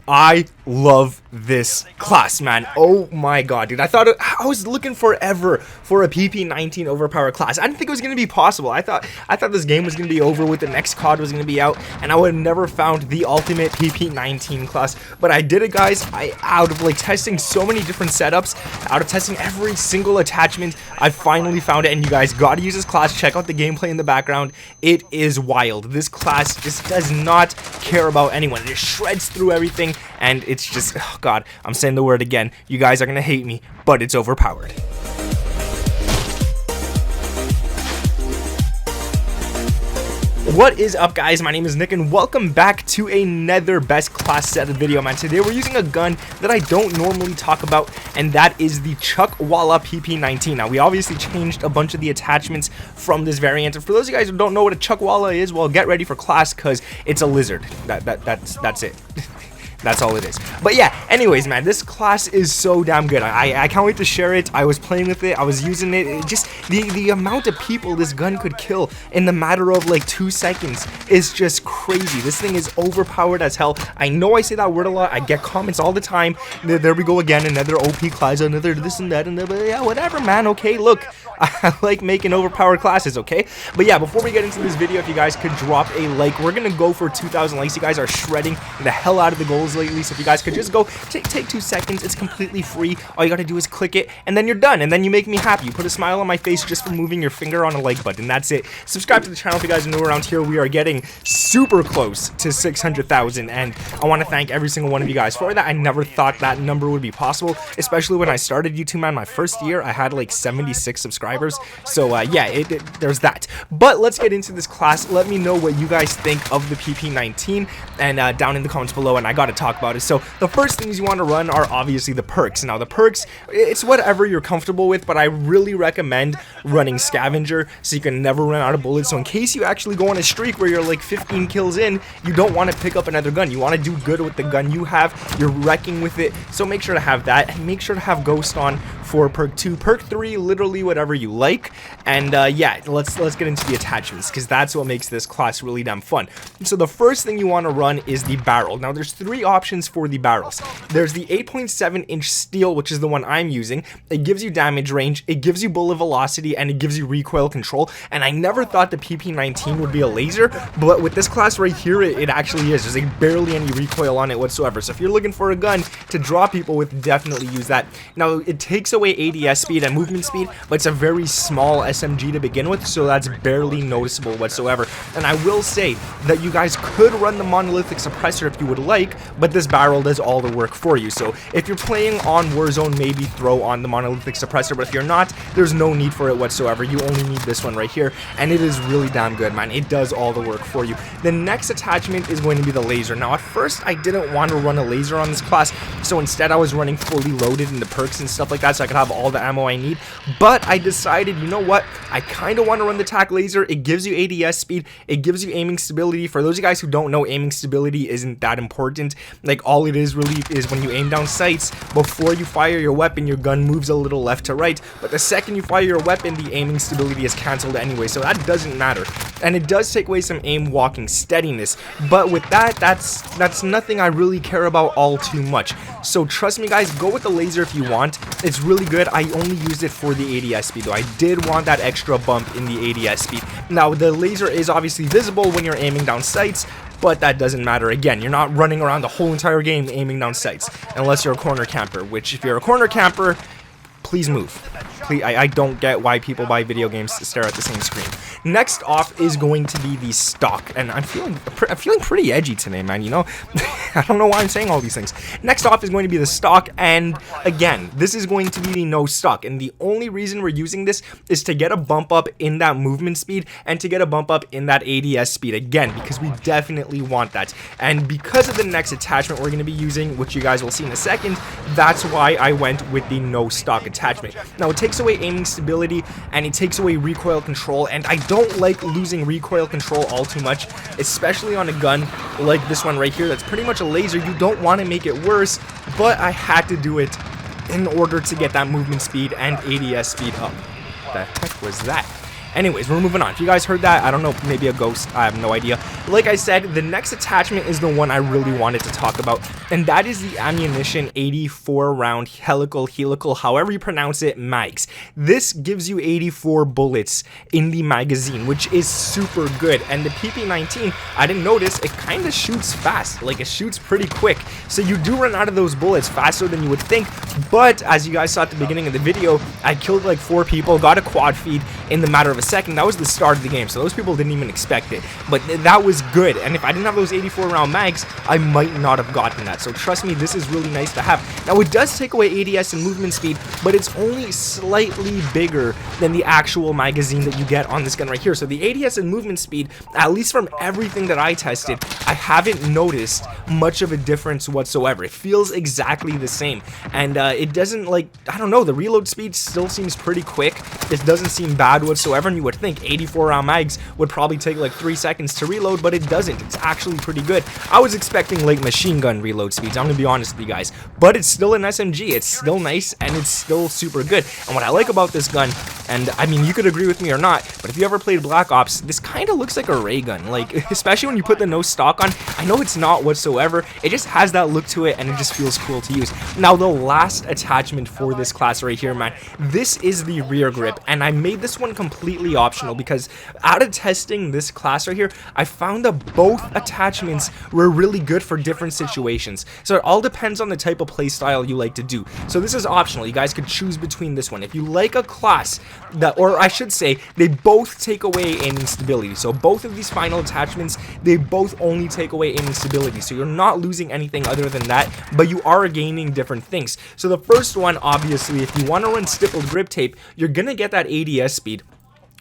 I love this class, man. Oh my god, dude. I was looking forever for a PP19 overpowered class. I didn't think it was going to be possible. I thought this game was going to be over with the next COD was going to be out, and I would have never found the ultimate PP19 class. But I did it, guys. Out of like testing so many different setups, out of testing every single attachment, I finally found it. And you guys got to use this class. Check out the gameplay in the background. It is wild. This class just does not care about anyone. It just shreds through everything, and it's just, oh god, I'm saying the word again. You guys are gonna hate me, but it's overpowered. What is up, guys? My name is Nick, and welcome back to another best class set video, man. Today we're using a gun that I don't normally talk about, and that is the Chuckwalla PP19. Now, we obviously changed a bunch of the attachments from this variant, and for those of you guys who don't know what a Chuckwalla is, well, get ready for class, because it's a lizard. That's it. That's all it is. But yeah, anyways, man, this class is so damn good. I can't wait to share it. I was playing with it. I was using it. It just, the amount of people this gun could kill in the matter of like 2 seconds is just crazy. This thing is overpowered as hell. I know I say that word a lot. I get comments all the time. There we go again. Another OP class, another this and that, and yeah, whatever, man. Okay, look, I like making overpowered classes, okay? But yeah, before we get into this video, if you guys could drop a like, we're gonna go for 2,000 likes. You guys are shredding the hell out of the goals lately, so if you guys could just go take 2 seconds, it's completely free. All you gotta do is click it, and then you're done, and then you make me happy. You put a smile on my face just for moving your finger on a like button. That's it. Subscribe to the channel if you guys are new around here. We are getting super close to 600,000, and I want to thank every single one of you guys for that. I never thought that number would be possible, especially when I started YouTube, man. My first year I had like 76 subscribers, so yeah, there's that. But let's get into this class. Let me know what you guys think of the PP19, and down in the comments below, and I gotta talk about it. So the first things you want to run are obviously the perks. Now the perks, it's whatever you're comfortable with, but I really recommend running scavenger so you can never run out of bullets. So in case you actually go on a streak where you're like 15 kills in, you don't want to pick up another gun. You want to do good with the gun you have. You're wrecking with it, so make sure to have that, and make sure to have ghost on for perk 2. Perk 3, literally whatever you like. And yeah, let's get into the attachments, because that's what makes this class really damn fun. So the first thing you want to run is the barrel. Now there's 3 options for the barrels. There's the 8.7-inch steel, which is the one I'm using. It gives you damage range, it gives you bullet velocity, and it gives you recoil control. And I never thought the PP19 would be a laser, but with this class right here, it actually is. There's like barely any recoil on it whatsoever. So if you're looking for a gun to draw people with, definitely use that. Now it takes away ADS speed and movement speed, but it's a very small SMG to begin with, so that's barely noticeable whatsoever. And I will say that you guys could run the monolithic suppressor if you would like, but this barrel does all the work for you. So if you're playing on Warzone, maybe throw on the monolithic suppressor, but if you're not, there's no need for it whatsoever. You only need this one right here, and it is really damn good, man. It does all the work for you. The next attachment is going to be the laser. Now at first I didn't want to run a laser on this class, so instead I was running fully loaded in the perks and stuff like that, so I could have all the ammo I need. But I decided, you know what, I kind of want to run the tac laser. It gives you ADS speed, it gives you aiming stability. For those of you guys who don't know, aiming stability isn't that important. Like, all it is really is when you aim down sights, before you fire your weapon, your gun moves a little left to right, but the second you fire your weapon, the aiming stability is cancelled anyway, so that doesn't matter. And it does take away some aim walking steadiness, but with that, that's nothing I really care about all too much. So trust me, guys, go with the laser if you want. It's really good. I only used it for the ADS speed, though. I did want that extra bump in the ADS speed. Now the laser is obviously visible when you're aiming down sights, but that doesn't matter. Again, you're not running around the whole entire game aiming down sights, unless you're a corner camper, which if you're a corner camper, please move. Please, I don't get why people buy video games to stare at the same screen. Next off is going to be the stock, and I'm feeling pretty edgy today, man, you know? I don't know why I'm saying all these things. Next off is going to be the stock, and again, this is going to be the no stock, and the only reason we're using this is to get a bump up in that movement speed and to get a bump up in that ADS speed, again, because we definitely want that. And because of the next attachment we're going to be using, which you guys will see in a second, that's why I went with the no stock attachment. Now it takes away aiming stability and it takes away recoil control, and I don't like losing recoil control all too much, especially on a gun like this one right here that's pretty much a laser. You don't want to make it worse, but I had to do it in order to get that movement speed and ADS speed up. What the heck was that? Anyways, we're moving on. If you guys heard that, I don't know, maybe a ghost, I have no idea. Like I said, the next attachment is the one I really wanted to talk about, and that is the ammunition 84 round helical, however you pronounce it, mags. This gives you 84 bullets in the magazine, which is super good. And the PP19, I didn't notice, it kind of shoots fast, like it shoots pretty quick, so you do run out of those bullets faster than you would think. But as you guys saw at the beginning of the video, I killed like 4 people, got a quad feed in the matter of a second. That was the start of the game, so those people didn't even expect it, but that was good. And if I didn't have those 84 round mags, I might not have gotten that. So trust me, this is really nice to have. Now it does take away ADS and movement speed, but it's only slightly bigger than the actual magazine that you get on this gun right here. So the ADS and movement speed, at least from everything that I tested, I haven't noticed much of a difference whatsoever. It feels exactly the same, and it doesn't, like, I don't know, the reload speed still seems pretty quick. It doesn't seem bad whatsoever, and you would think 84 round mags would probably take like 3 seconds to reload, but it doesn't. It's actually pretty good. I was expecting like machine gun reload speeds, I'm gonna be honest with you guys, but it's still an SMG. It's still nice, and it's still super good. And what I like about this gun, and I mean, you could agree with me or not, but if you ever played Black Ops, this kind of looks like a ray gun, like, especially when you put the no stock on. I know it's not whatsoever, it just has that look to it, and it just feels cool to use. Now the last attachment for this class right here, man, this is the rear grip, and I made this one completely optional because out of testing this class right here, I found that both attachments were really good for different situations. So it all depends on the type of play style you like to do. So this is optional. You guys could choose between this one. If you like a class that, or I should say, they both take away aiming stability. So both of these final attachments, they both only take away aiming stability. So you're not losing anything other than that, but you are gaining different things. So the first one, obviously, if you want to run stippled grip tape, you're gonna get that ADS speed,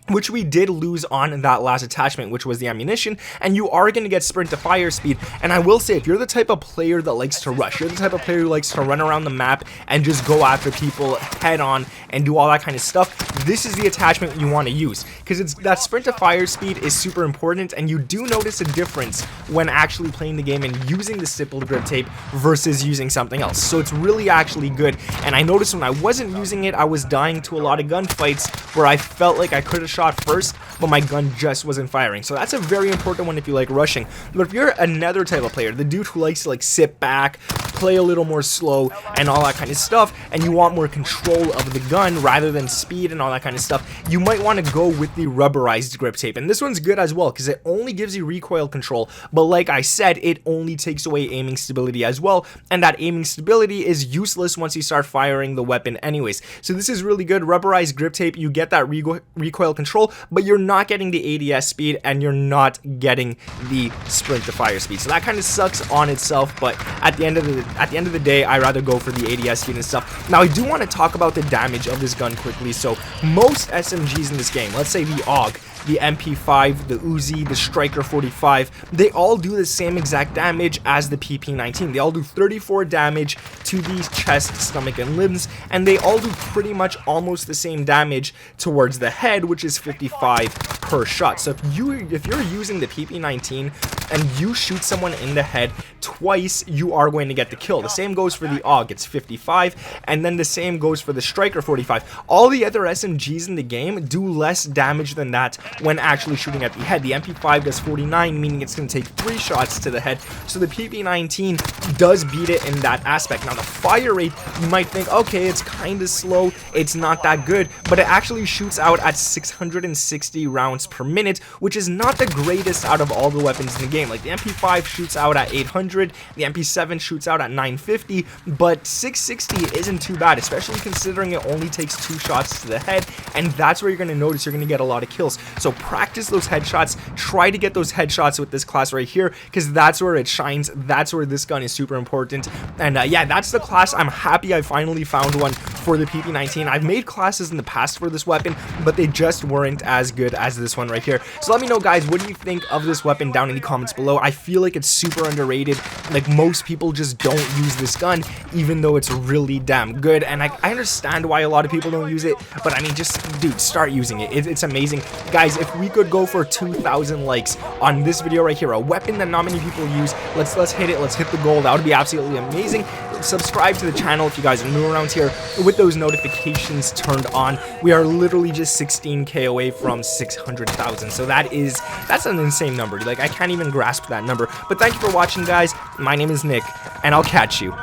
which we did lose on that last attachment, which was the ammunition, and you are going to get sprint to fire speed. And I will say, if you're the type of player that likes to rush, you're the type of player who likes to run around the map and just go after people head on and do all that kind of stuff, this is the attachment you want to use, because it's that sprint to fire speed is super important, and you do notice a difference when actually playing the game and using the stippled grip tape versus using something else. So it's really actually good. And I noticed when I wasn't using it, I was dying to a lot of gunfights where I felt like I could have shot first, but my gun just wasn't firing. So that's a very important one if you like rushing. But if you're another type of player, the dude who likes to like sit back, play a little more slow and all that kind of stuff, and you want more control of the gun rather than speed and all that kind of stuff, you might want to go with the rubberized grip tape. And this one's good as well because it only gives you recoil control, but like I said, it only takes away aiming stability as well, and that aiming stability is useless once you start firing the weapon anyways. So this is really good. Rubberized grip tape, you get that recoil control, but you're not getting the ADS speed, and you're not getting the sprint to fire speed. So that kind of sucks on itself, but at the end of the day, I rather go for the ADS speed and stuff. Now I do want to talk about the damage of this gun quickly. So most SMGs in this game, let's say the AUG, the MP5, the Uzi, the Striker 45, they all do the same exact damage as the PP19. They all do 34 damage to the chest, stomach, and limbs, and they all do pretty much almost the same damage towards the head, which is 55 per shot. So if you're using the PP19 and you shoot someone in the head twice, you are going to get the kill. The same goes for the AUG, it's 55, and then the same goes for the Striker 45. All the other SMGs in the game do less damage than that when actually shooting at the head. The MP5 does 49, meaning it's going to take 3 shots to the head, so the PP19 does beat it in that aspect. Now the fire rate, you might think, okay, it's kind of slow, it's not that good, but it actually shoots out at 660 rounds per minute, which is not the greatest out of all the weapons in the game. Like the MP5 shoots out at 800, the MP7 shoots out at 950, but 660 isn't too bad, especially considering it only takes 2 shots to the head, and that's where you're going to notice you're going to get a lot of kills. So practice those headshots, try to get those headshots with this class right here, because that's where it shines, that's where this gun is super important. And yeah, that's the class. I'm happy I finally found one for the PP19. I've made classes in the past for this weapon, but they just weren't as good as this one right here. So let me know, guys, what do you think of this weapon down in the comments below. I feel like it's super underrated. Like, most people just don't use this gun, even though it's really damn good, and I understand why a lot of people don't use it, but I mean, just, dude, start using it. It's amazing. Guys, if we could go for 2,000 likes on this video right here, a weapon that not many people use, let's hit it, let's hit the goal. That would be absolutely amazing. subscribe to the channel if you guys are new around here with those notifications turned on. We are literally just 16k away from 600,000, so that's an insane number. Like, I can't even grasp that number. But thank you for watching, guys. My name is Nick, and I'll catch you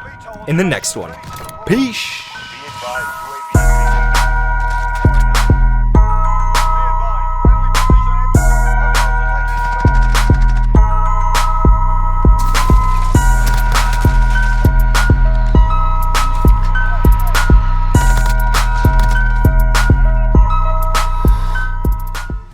in the next one. Peace.